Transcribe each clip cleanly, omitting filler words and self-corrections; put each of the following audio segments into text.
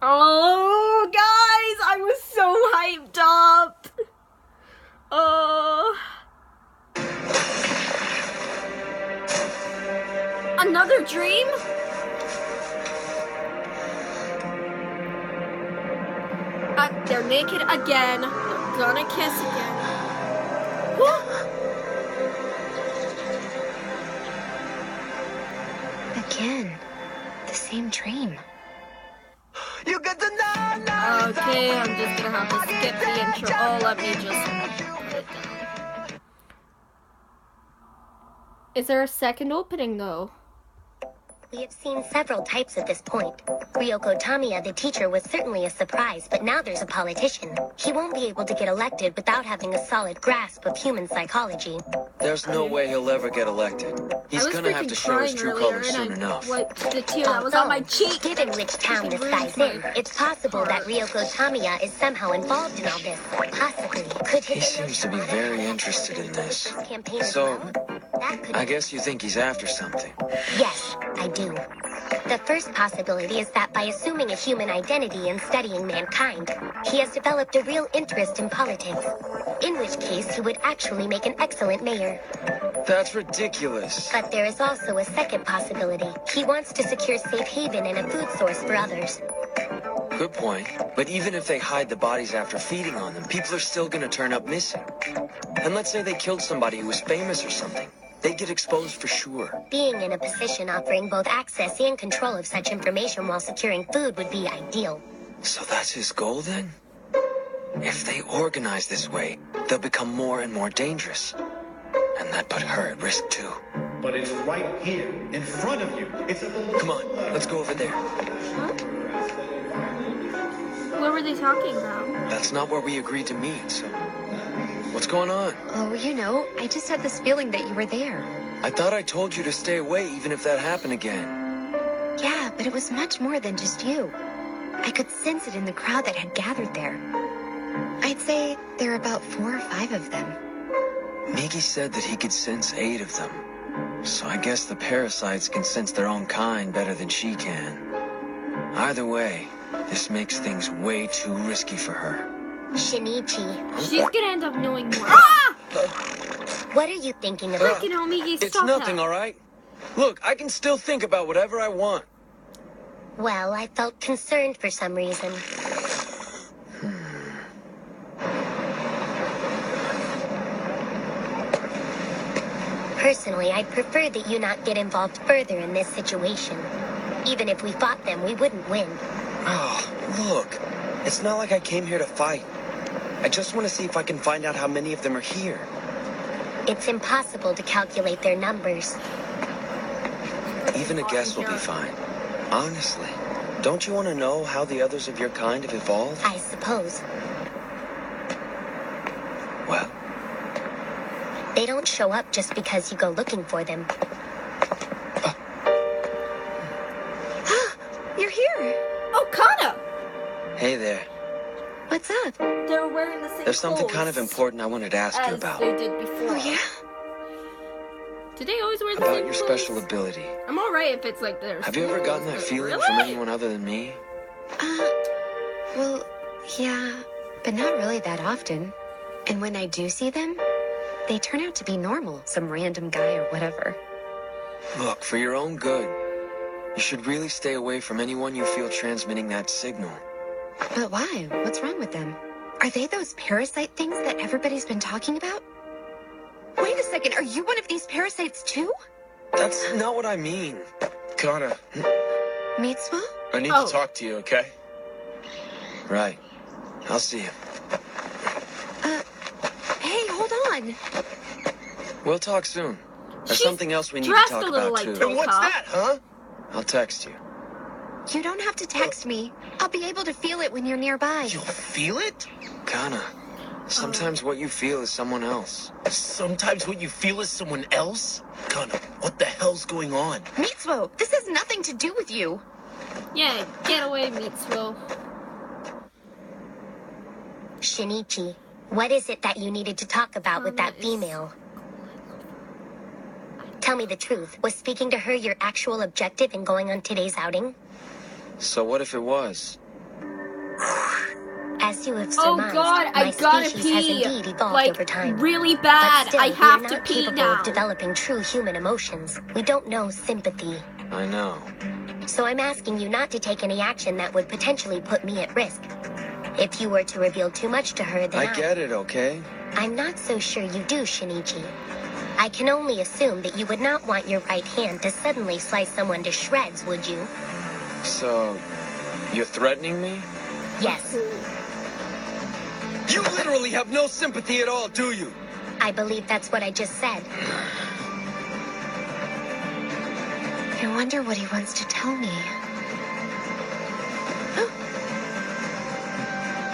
Oh, guys, I was so hyped up. Another dream? They're naked again. They're gonna kiss again. Again, the same dream. You get the Okay, I'm just gonna have to skip the intro. Oh, let me just put it down. Is there a second opening though? We have seen several types at this point. Ryoko Tamiya, the teacher, was certainly a surprise, but now there's a politician. He won't be able to get elected without having a solid grasp of human psychology. There's no way he'll ever get elected. He's gonna have to show his true colors soon enough. Wiped the tear that was on my cheek. Given which town this guy's in, it's possible that Ryoko Tamiya is somehow involved in all this. Possibly. Could He seems to be very interested in this. So, I guess you think he's after something. Yes, I do. The first possibility is that by assuming a human identity and studying mankind, he has developed a real interest in politics. In which case, he would actually make an excellent mayor. That's ridiculous. But there is also a second possibility. He wants to secure safe haven and a food source for others. Good point. But even if they hide the bodies after feeding on them, people are still gonna turn up missing. And let's say they killed somebody who was famous or something. They'd get exposed for sure. Being in a position offering both access and control of such information while securing food would be ideal. So that's his goal then? If they organize this way, they'll become more and more dangerous. And that put her at risk too. But it's right here, in front of you. It's at the... Come on, let's go over there. What were they talking about? That's not where we agreed to meet, so... What's going on? Oh, you know, I just had this feeling that you were there. I thought I told you to stay away even if that happened again. Yeah, but it was much more than just you. I could sense it in the crowd that had gathered there. I'd say there are about 4 or 5 of them. Migi said that he could sense 8 of them. So I guess the parasites can sense their own kind better than she can. Either way, this makes things way too risky for her. Shinichi. She's gonna end up knowing more. Ah! What are you thinking about? Freaking hell, Migi, It's stop nothing, that. all right? Look, I can still think about whatever I want. Well, I felt concerned for some reason. Personally, I'd prefer that you not get involved further in this situation. Even if we fought them, we wouldn't win. Oh, look. It's not like I came here to fight. I just want to see if I can find out how many of them are here. It's impossible to calculate their numbers. Even a guess will be fine. Honestly, don't you want to know how the others of your kind have evolved? I suppose. Well, They don't show up just because you go looking for them. You're here. Oh, Kana! hey there. What's up? They're wearing the same There's something kind of clothes important I wanted to ask you as about. they did before. Oh, yeah? Did they always wear the About same your clothes? special ability. I'm alright if it's like their Have you ever gotten that feeling from anyone other than me? Well, yeah, but not really that often. And when I do see them, they turn out to be normal, some random guy or whatever. Look, for your own good, you should really stay away from anyone you feel transmitting that signal. But why? What's wrong with them? Are they those parasite things that everybody's been talking about? Wait a second, are you one of these parasites too? That's not what I mean. Kana, Mitsuo? I need Oh. to talk to you, okay? Right. I'll see you. Hey, hold on. We'll talk soon. There's She's something else we need to dressed talk a little about, like too. And what's Huh? that, huh? I'll text you. You don't have to text me. I'll be able to feel it when you're nearby. You'll feel it? Kana, sometimes what you feel is someone else. Sometimes what you feel is someone else? Kana, what the hell's going on? Mitsuo, this has nothing to do with you. Yeah, get away, Mitsuo. Shinichi, what is it that you needed to talk about with that female? Tell me the truth. Was speaking to her your actual objective in going on today's outing? So what if it was? As you have Oh surmised, god, I my gotta species has pee. indeed evolved Like, over time. really But bad. still, I we are have to not pee capable now. of developing true human emotions. We don't know sympathy. I know. So I'm asking you not to take any action that would potentially put me at risk. If you were to reveal too much to her, then I get it, okay? I'm not so sure you do, Shinichi. I can only assume that you would not want your right hand to suddenly slice someone to shreds, would you? So, you're threatening me? Yes. You literally have no sympathy at all, do you? I believe that's what I just said. I wonder what he wants to tell me.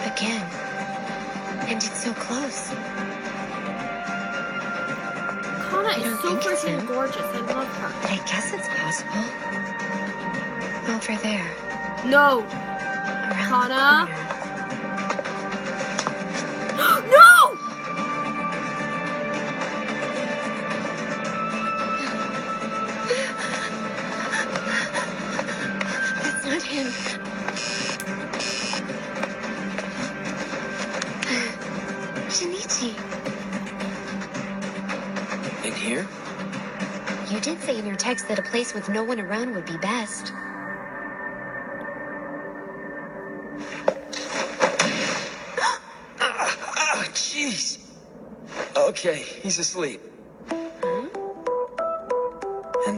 Again. And it's so close. Kana I is don't so think it's freaking him. gorgeous. I love her. But I guess it's possible. Over there. No. Around Kana? the corner. No! That's not him. Shinichi. In here? You did say in your text that a place with no one around would be best. Jeez. Okay, he's asleep. And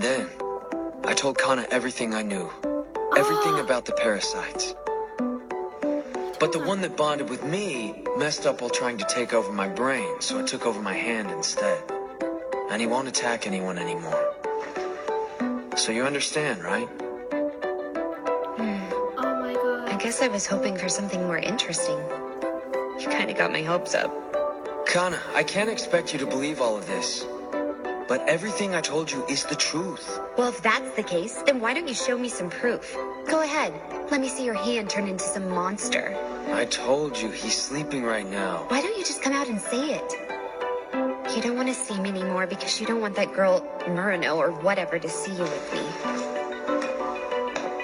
then, I told Kana everything I knew. Everything about the parasites. But the one that bonded with me messed up while trying to take over my brain, so it took over my hand instead. And he won't attack anyone anymore. So you understand, right? Oh my god. I guess I was hoping for something more interesting. You kind of got my hopes up. Kana, I can't expect you to believe all of this. But everything I told you is the truth. Well, if that's the case, then why don't you show me some proof? Go ahead. Let me see your hand turn into some monster. I told you, he's sleeping right now. Why don't you just come out and say it? You don't want to see me anymore because you don't want that girl, Murano, or whatever, to see you with me.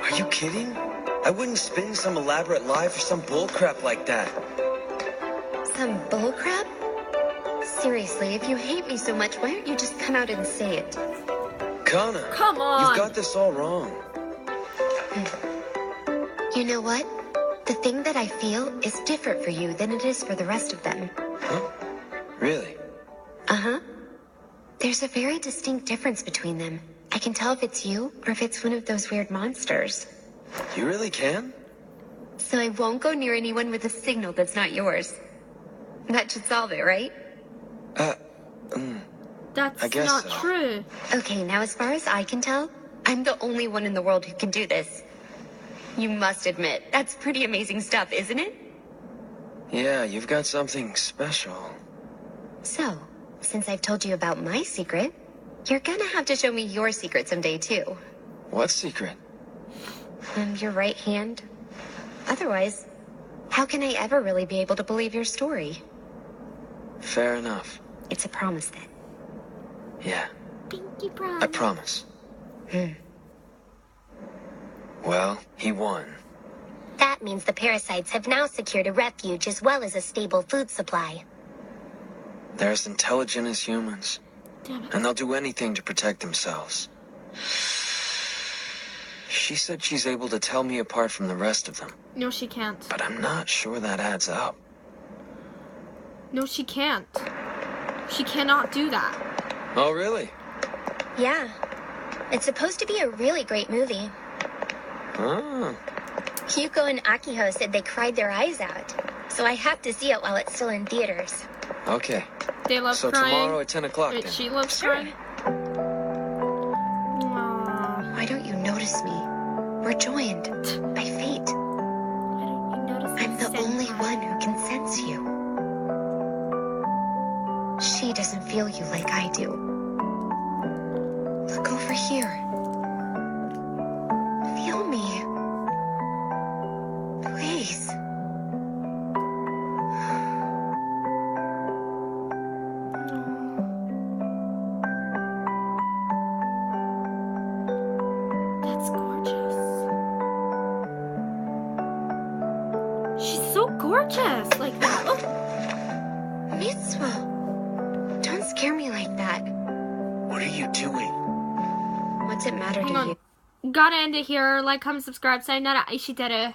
Are you kidding? I wouldn't spin some elaborate lie for some bullcrap like that. Some bullcrap? Seriously, if you hate me so much, why don't you just come out and say it? Kana, Come on. you've got this all wrong. You know what? The thing that I feel is different for you than it is for the rest of them. Huh? Really? Uh-huh. There's a very distinct difference between them. I can tell if it's you or if it's one of those weird monsters. You really can? So I won't go near anyone with a signal that's not yours. That should solve it, right? That's I guess not so. true. Okay, now as far as I can tell, I'm the only one in the world who can do this. You must admit, that's pretty amazing stuff, isn't it? Yeah, you've got something special. So, since I've told you about my secret, you're gonna have to show me your secret someday too. What secret? Your right hand. Otherwise, how can I ever really be able to believe your story? Fair enough. It's a promise then. Yeah, Pinky I promise. promise. Hmm. Well, he won. That means the parasites have now secured a refuge as well as a stable food supply. They're as intelligent as humans, Damn it. and they'll do anything to protect themselves. She said she's able to tell me apart from the rest of them, No, she can't. but I'm not sure that adds up. No, she can't. She cannot do that. Oh, really? Yeah. It's supposed to be a really great movie. Oh. Hugo and Akiho said they cried their eyes out. So I have to see it while it's still in theaters. Okay. They love So crying. tomorrow at 10 o'clock Wait, then. she loves crying. Aww. Why don't you notice me? We're joined by fate. Why don't you notice I'm the senpai? only one who can sense you. She doesn't feel you like I do. Look over here. Feel me. Please. That's gorgeous. She's so gorgeous like that. Oh, Mitzvah. Don't scare me like that. What are you doing? What's it matter hang to on. you? Gotta end it here. Like, comment, subscribe. Sayonara, Aishiteru.